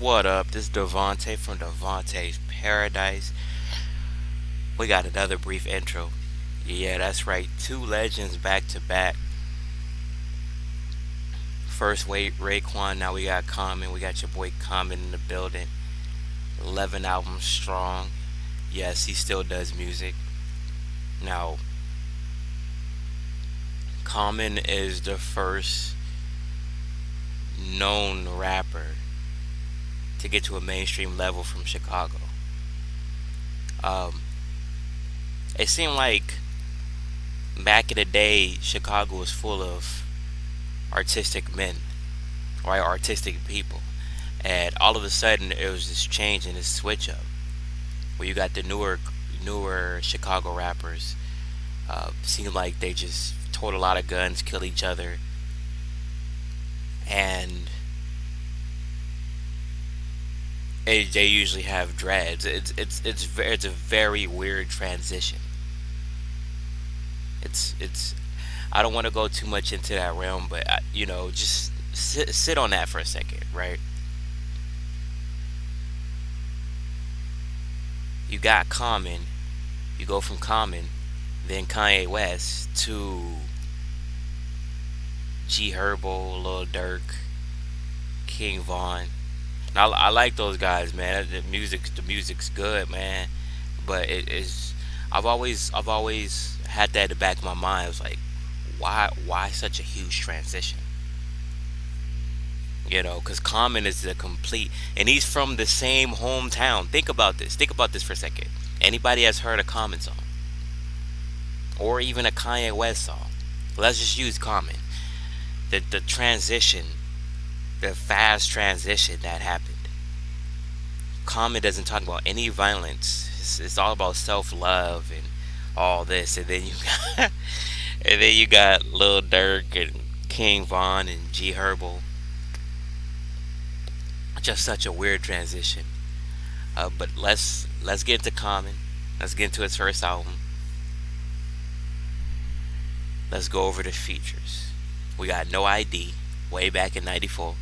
What up? This is Devontae from Devontae's Paradise. We got another brief intro. Yeah, that's right. Two legends back to back. First, wait, Raekwon. Now we got Common. We got your boy Common in the building. 11 albums strong. Yes, he still does music. Now, Common is the first known rapper to get to a mainstream level from Chicago. Um, it seemed like back in the day, Chicago was full of artistic men, right? Artistic people. And all of a sudden, it was this change and this switch up where you got the newer Chicago rappers. Seemed like they just told a lot of guns, kill each other, and they usually have dreads. It's a very weird transition. It's I don't want to go too much into that realm, but just sit on that for a second, right? You got Common, you go from Common, then Kanye West to G Herbo, Lil Durk, King Von. And I like those guys, man. The music's good, man. But it is I've always had that in the back of my mind. It was like, why such a huge transition? Because Common is the complete, and he's from the same hometown. Think about this. Think about this for a second. Anybody has heard a Common song, or even a Kanye West song? Let's just use Common. The transition, the fast transition that happened. Common doesn't talk about any violence. It's all about self love and all this, and then you got and then you got Lil Durk and King Von and G Herbo. Just such a weird transition. But let's get into Common. Let's get into its first album. Let's go over the features. We got No ID, way back in '94.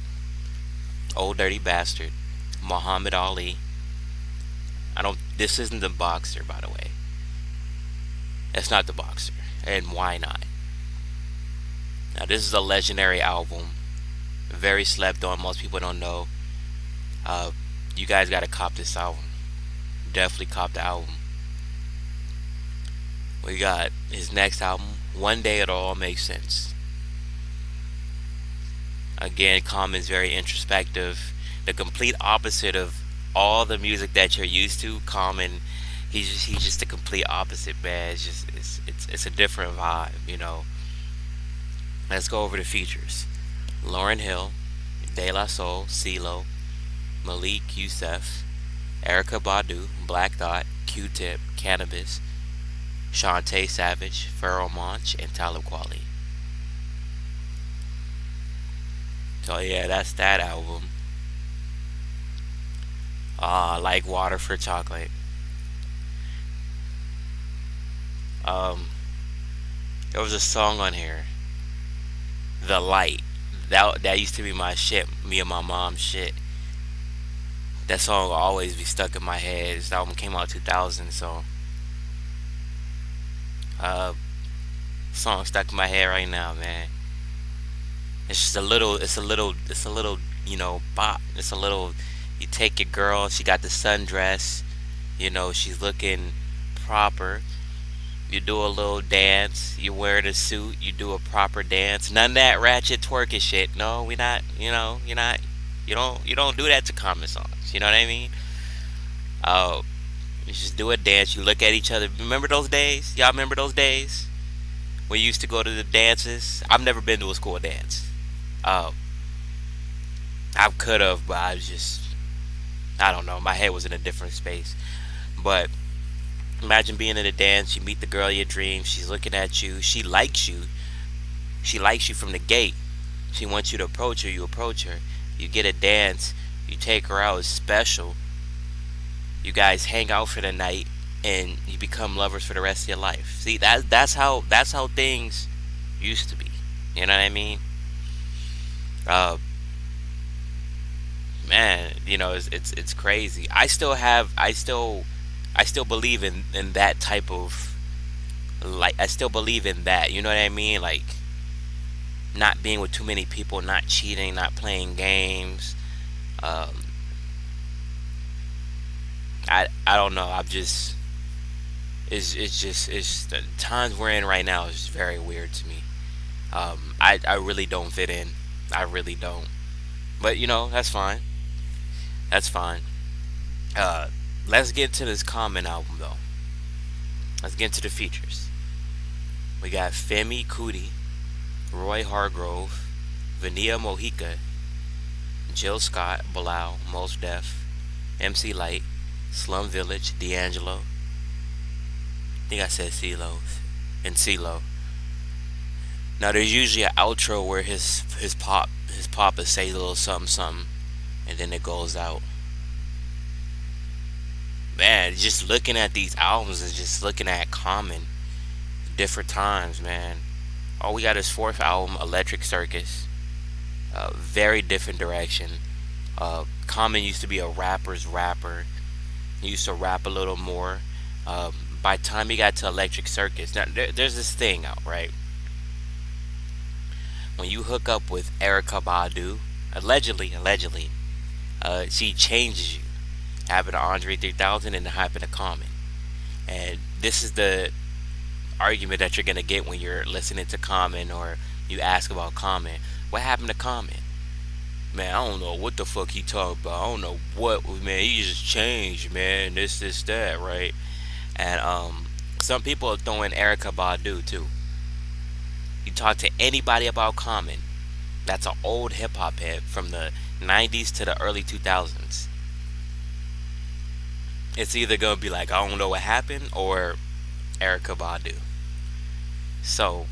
Old Dirty Bastard, Muhammad Ali. I don't. This isn't the Boxer, by the way. It's not the Boxer, and why not? Now this is a legendary album, very slept on. Most people don't know. Uh, you guys got to cop this album. Definitely cop the album. We got his next album, One Day It All Makes Sense. Again, Common's very introspective. The complete opposite of all the music that you're used to. Common, he's just the complete opposite, man. It's a different vibe. Let's go over the features. Lauren Hill, De La Soul, CeeLo, Malik Youssef, Erica Badu, Black Thought, Q-Tip, Cannabis, Shantae Savage, Pharoah Monch, and Talib Kweli. So yeah, that's that album. Like Water for Chocolate. Um, there was a song on here, The Light. That used to be my shit, me and my mom's shit. That song will always be stuck in my head. This album came out 2000, so uh, song stuck in my head right now, man. It's just a little. It's a little. It's a little. Bop. It's a little. You take your girl. She got the sundress. She's looking proper. You do a little dance. You wear the suit. You do a proper dance. None of that ratchet twerking shit. No, we not. You're not. You don't do that to common songs. You know what I mean? Uh, you just do a dance. You look at each other. Remember those days? Y'all remember those days? We used to go to the dances. I've never been to a school dance. Uh, I could have, but I don't know. My head was in a different space. But imagine being in a dance. You meet the girl of your dreams. She's looking at you. She likes you. She likes you from the gate. She wants you to approach her. You approach her. You get a dance. You take her out. It's special. You guys hang out for the night, and you become lovers for the rest of your life. See, that's how things used to be. You know what I mean? Uh, man, it's crazy. I still believe in that type of, like, I still believe in that. You know what I mean? Like, not being with too many people, not cheating, not playing games. Um, I don't know. I'm just it's the times we're in right now is just very weird to me. I really don't fit in. I really don't. But that's fine. That's fine. Uh, let's get into this Common album though. Let's get into the features. We got Femi Kuti, Roy Hargrove, Vania Mojica, Jill Scott, Bilal, Mos Def, MC Light, Slum Village, D'Angelo. I think I said CeeLo and CeeLo. Now there's usually an outro where his papa says a little something something, and then it goes out. Man, just looking at these albums and just looking at Common, different times, man. Oh, we got his fourth album, Electric Circus. Very different direction. Common used to be a rapper's rapper. He used to rap a little more. Um, by the time he got to Electric Circus, now there's this thing out, right? When you hook up with Erica Badu, allegedly, she changes you. Happened to Andre 3000 and it happened to Common. And this is the argument that you're gonna get when you're listening to Common or you ask about Common. What happened to Common? Man, I don't know what the fuck he talking about. I don't know what, man. He just changed, man. This, that, right? And some people are throwing Erica Badu too. You talk to anybody about Common, that's an old hip hop head from the '90s to the early 2000s. It's either gonna be like, I don't know what happened, or Erica Badu. So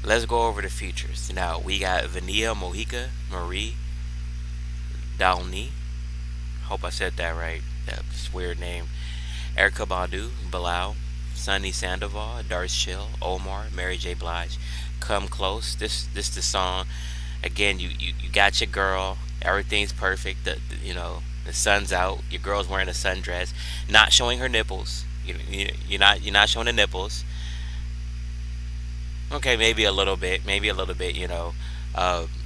let's go over the features. Now we got Vania Mojica, Marie Downey. Hope I said that right. That's a weird name. Erica Badu, Bilal, Sunny Sandoval, Darce Chill, Omar, Mary J. Blige. Come Close. This the song. Again, you got your girl. Everything's perfect. The sun's out. Your girl's wearing a sundress, not showing her nipples. You're not showing the nipples. Okay, maybe a little bit. Maybe a little bit.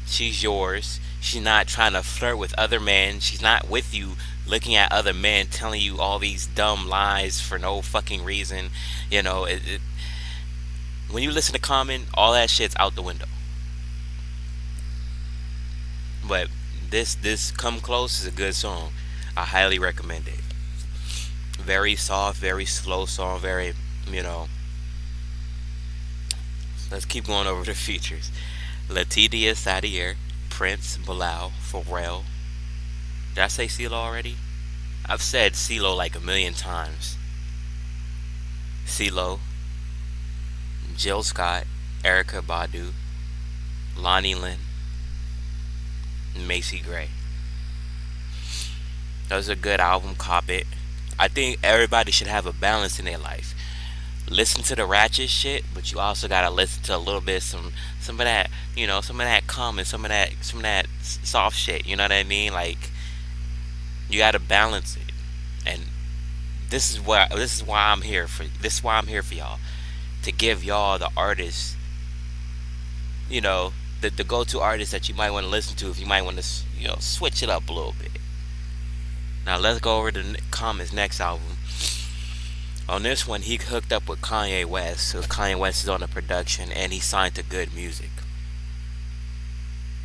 She's yours. She's not trying to flirt with other men. She's not with you looking at other men telling you all these dumb lies for no fucking reason. When you listen to Common, all that shit's out the window. But this Come Close is a good song. I highly recommend it. Very soft, very slow song, very, you know. Let's keep going over the features. Latidia Sadier, Prince, Bilal, Pharrell. Did I say CeeLo already? I've said CeeLo like a million times. CeeLo, Jill Scott, Erica Badu, Lonnie Lynn, and Macy Gray. That was a good album. Cop it. I think everybody should have a balance in their life. Listen to the ratchet shit, but you also gotta listen to a little bit some of that, some of that calm and some of that soft shit. You know what I mean? Like, you gotta balance it. And this is why I'm here for y'all, to give y'all the artists, the go-to artists that you might want to listen to if you might want to switch it up a little bit. Now let's go over to Common's next album. On this one, he hooked up with Kanye West, so Kanye West is on the production, and he signed to Good Music.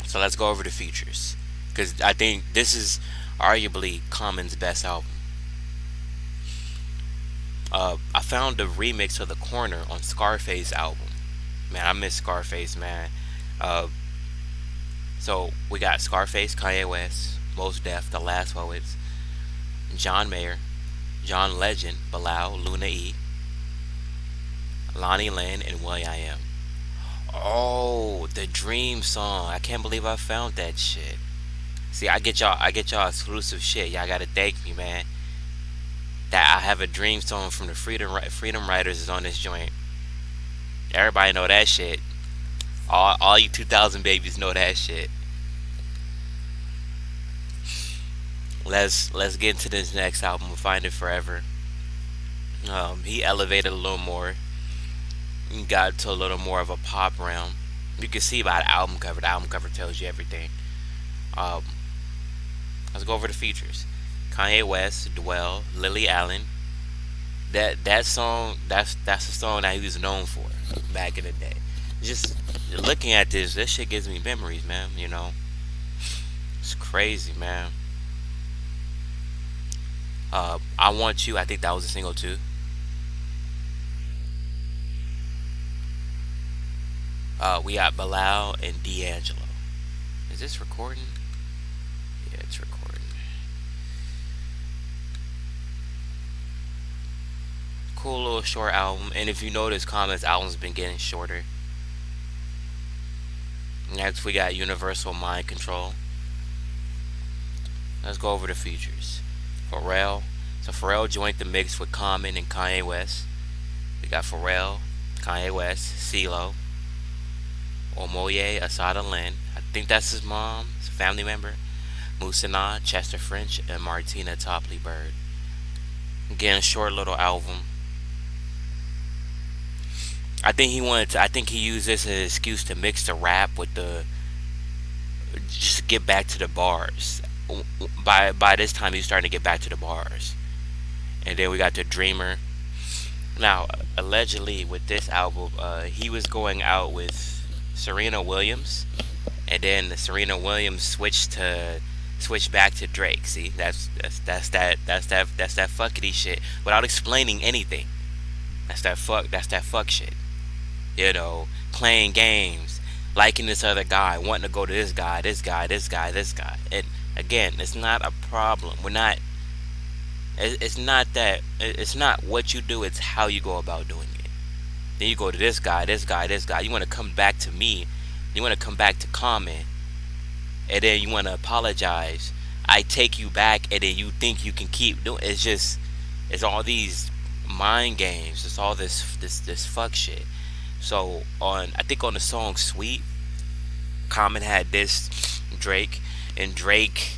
So let's go over the features, because I think this is arguably Common's best album. I found the remix of The Corner on Scarface album. Man, I miss Scarface, man. Uh, so we got Scarface, Kanye West, Mos Def, The Last Poets, John Mayer, John Legend, Bilal, Luna E, Lonnie Lynn, and will.i.am. Oh, the Dream song. I can't believe I found that shit. See, I get y'all exclusive shit. Y'all gotta thank me, man. That I have a Dream song from the Freedom Riders is on this joint. Everybody know that shit. All you 2000 babies know that shit. Let's get into this next album, Find It Forever. He elevated a little more, and got to a little more of a pop realm. You can see by the album cover. The album cover tells you everything. Um, let's go over the features. Kanye West, Dwell, Lily Allen. That song, that's a song that he was known for back in the day. Just looking at this shit gives me memories, man. It's crazy, man. I Want You. I think that was a single too. We got Bilal and D'Angelo. Is this recording? Yeah, it's recording. Cool little short album. And if you notice, Common's album's been getting shorter. Next, we got Universal Mind Control. Let's go over the features. Pharrell. So Pharrell joined the mix with Common and Kanye West. We got Pharrell, Kanye West, CeeLo, Omoye Asada Lynn. I think that's his mom, his family member. Musina, Chester French, and Martina Topley Bird. Again, a short little album. I think he wanted to. I think he used this as an excuse to mix the rap with the just get back to the bars. By this time, he's starting to get back to the bars. And then we got the Dreamer. Now, allegedly, with this album, he was going out with Serena Williams, and then Serena Williams switched back to Drake. See, that's that fuckity shit without explaining anything. That's that fuck shit. Playing games, liking this other guy, wanting to go to this guy, this guy, this guy, this guy. And again, it's not a problem. We're not. It's not that. It's not what you do. It's how you go about doing it. Then you go to this guy, this guy, this guy. You want to come back to me. You want to come back to Common, and then you want to apologize. I take you back, and then you think you can keep doing. It's all these mind games. It's all this fuck shit. So I think on the song "Sweet," Common had this Drake, and Drake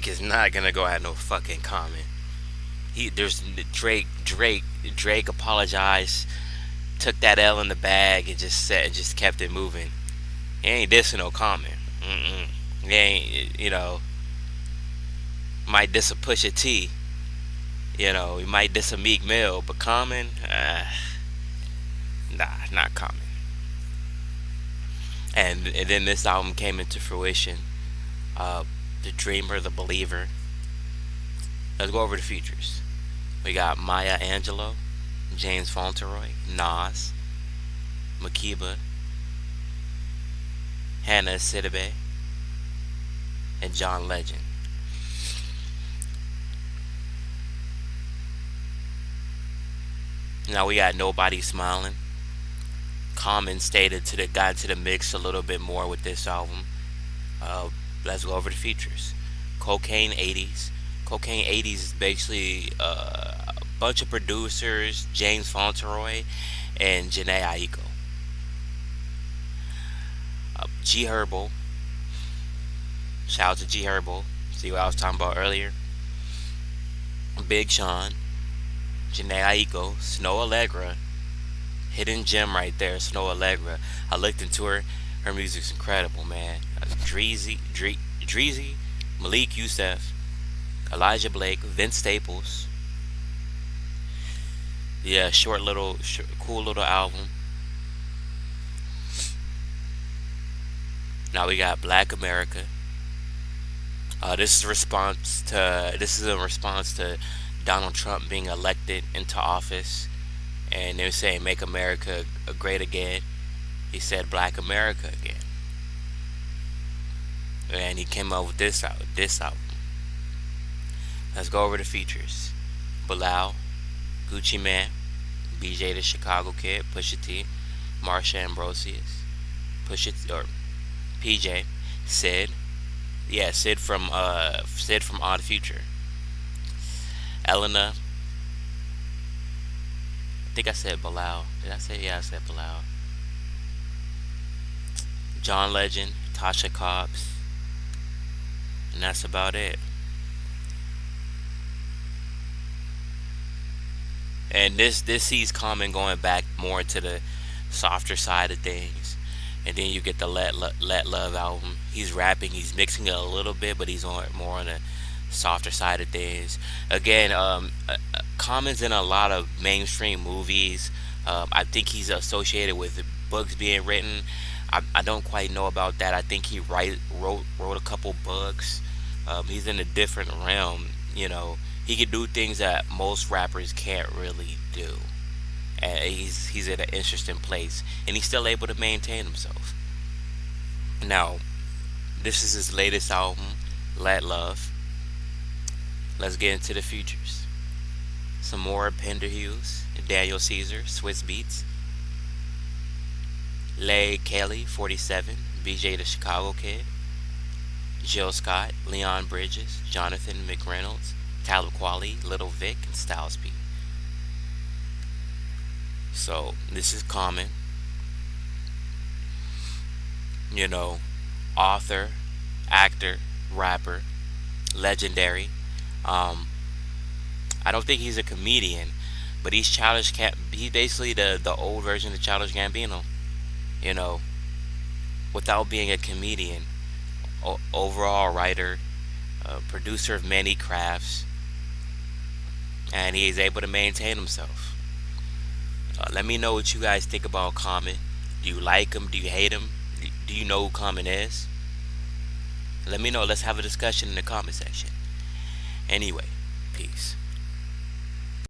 is not gonna go at no fucking Common. There's Drake apologized, took that L in the bag, and just kept it moving. He ain't dissing no Common. Mm-mm. He ain't, might diss a Pusha T. He might diss a Meek Mill, but Common, nah, not Common. And then this album came into fruition. Uh, the Dreamer, the Believer. Let's go over the features. We got Maya Angelou, James Fauntleroy, Nas, Makiba, Hannah Sidibe, and John Legend. Now we got Nobody Smiling. Common got into the mix a little bit more with this album. Uh, let's go over the features. Cocaine 80s. Cocaine 80s is basically a bunch of producers, James Fauntleroy and Janae Aiko. G Herbo. Shout out to G Herbo. See what I was talking about earlier? Big Sean, Janae Aiko, Snow Allegra. Hidden gem right there, Snow Allegra. I looked into her. Her music's incredible, man. Dreezy, Malik Youssef, Elijah Blake, Vince Staples. Yeah, cool little album. Now we got Black America. This is in response to Donald Trump being elected into office, and they were saying "Make America Great Again." He said "Black America" again, and he came up with this out this album. Let's go over the features: Bilal, Gucci Man, BJ the Chicago Kid, Pusha T, Marsha Ambrosius, or PJ, Sid. Yeah, Sid from Odd Future. Elena. I think I said Bilal. Did I say? Yeah, I said Bilal. John Legend, Tasha Cobbs, and that's about it. And this sees Common going back more to the softer side of things. And then you get the Let Love album. He's rapping, he's mixing it a little bit, but he's on more on the softer side of things. Again, Common's in a lot of mainstream movies. I think he's associated with books being written. I don't quite know about that. I think he wrote a couple books. He's in a different realm. You know, he can do things that most rappers can't really do, and he's in an interesting place, and he's still able to maintain himself. Now, this is his latest album, Let Love. Let's get into the features. Some more Pender Hughes, Daniel Caesar, Swiss Beats, Lay Kelly, 47, BJ the Chicago Kid, Jill Scott, Leon Bridges, Jonathan McReynolds, Talib Kweli, Little Vic, and Styles P. So this is Common, you know, author, actor, rapper, legendary. Um, I don't think he's a comedian, but he's Childish Cap. He's basically the old version of Childish Gambino. You know, without being a comedian, overall writer, producer of many crafts, and he is able to maintain himself. Let me know what you guys think about Common. Do you like him? Do you hate him? Do you know who Common is? Let me know. Let's have a discussion in the comment section. Anyway, peace.